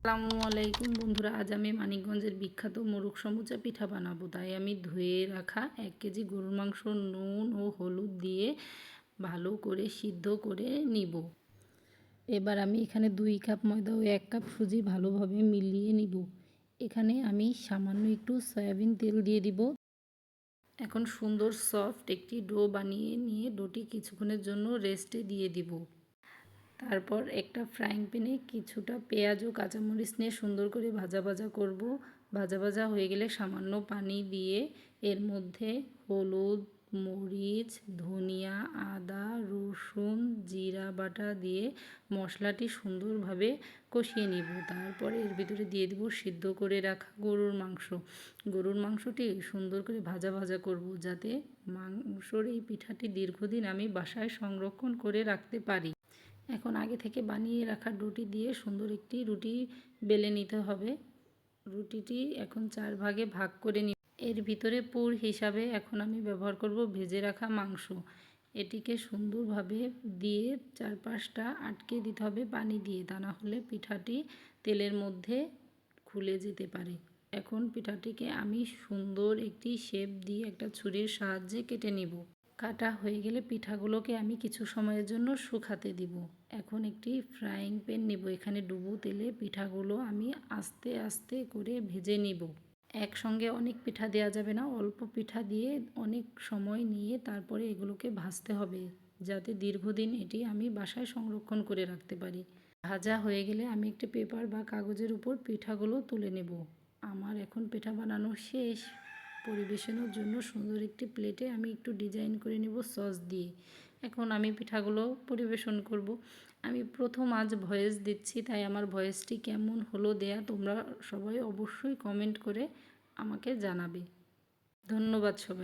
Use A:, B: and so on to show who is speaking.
A: আসসালামু আলাইকুম বন্ধুরা, আজ আমি মানিকগঞ্জের বিখ্যাত মোরগ সমুচা পিঠা বানাবো। তাই আমি ধুয়ে রাখা 1 কেজি গরুর মাংস নুন ও হলুদ দিয়ে ভালো করে সিদ্ধ করে নিব। এবার আমি এখানে 2 কাপ ময়দা ও 1 কাপ সুজি ভালোভাবে মিলিয়ে নিব। এখানে আমি সামান্য একটু সয়াবিন তেল দিয়ে দিব। এখন সুন্দর সফট একটি ডো বানিয়ে নিয়ে ডোটি কিছুক্ষণের জন্য রেস্টে দিয়ে দিব। তারপর একটা ফ্রাইং প্যানে কিছুটা পেঁয়াজ ও কাঁচামরিচ নিয়ে সুন্দর করে ভাজা করব। ভাজা হয়ে গেলে সামান্য পানি দিয়ে এর মধ্যে হলুদ, মরিচ, ধনিয়া, আদা, রসুন, জিরা বাটা দিয়ে মশলাটি সুন্দরভাবে কষিয়ে নিব। তারপরে এর ভিতরে দিয়ে দেব সিদ্ধ করে রাখা গরুর মাংস। গরুর মাংসটি সুন্দর করে ভাজা করব, যাতে মাংসর এই পিঠাটি দীর্ঘদিন আমি বাসায় সংরক্ষণ করে রাখতে পারি। এখন আগে থেকে বানিয়ে রাখা রুটি দিয়ে সুন্দর একটি রুটি বেলে নিতে হবে। রুটিটি এখন 4 ভাগে ভাগ করে নিব। এর ভিতরে পুর হিসাবে এখন আমি ব্যবহার করব ভেজে রাখা মাংস। এটিকে সুন্দরভাবে দিয়ে চারপাশটা আটকে দিতে হবে পানি দিয়ে, তা না হলে পিঠাটি তেলের মধ্যে খুলে যেতে পারে। এখন পিঠাটিকে আমি সুন্দর একটি শেপ দিয়ে একটা ছুরির সাহায্যে কেটে নিব। কাটা হয়ে গেলে পিঠাগুলোকে আমি কিছু সময়ের জন্য শুকাতে দিব। এখন একটি ফ্রাইং প্যান নিব। এখানে ডুবো তেলে পিঠাগুলো আমি আস্তে করে ভেজে নিব। একসঙ্গে অনেক পিঠা দেওয়া যাবে না, অল্প পিঠা দিয়ে অনেক সময় নিয়ে তারপরে এগুলোকে ভাজতে হবে, যাতে দীর্ঘদিন এটি আমি বাসায় সংরক্ষণ করে রাখতে পারি। ভাজা হয়ে গেলে আমি একটি পেপার বা কাগজের উপর পিঠাগুলো তুলে নেব। আমার এখন পিঠা বানানো শেষ। পরিবেশনের জন্য সুন্দর একটি প্লেটে আমি একটু ডিজাইন করে নেব সস দিয়ে। এখন আমি পিঠাগুলো পরিবেশন করব। আমি প্রথম আজ ভয়েস দিচ্ছি, তাই আমার ভয়েসটি কেমন হলো দেয়া তোমরা সবাই অবশ্যই কমেন্ট করে আমাকে জানাবে। ধন্যবাদ সবাই।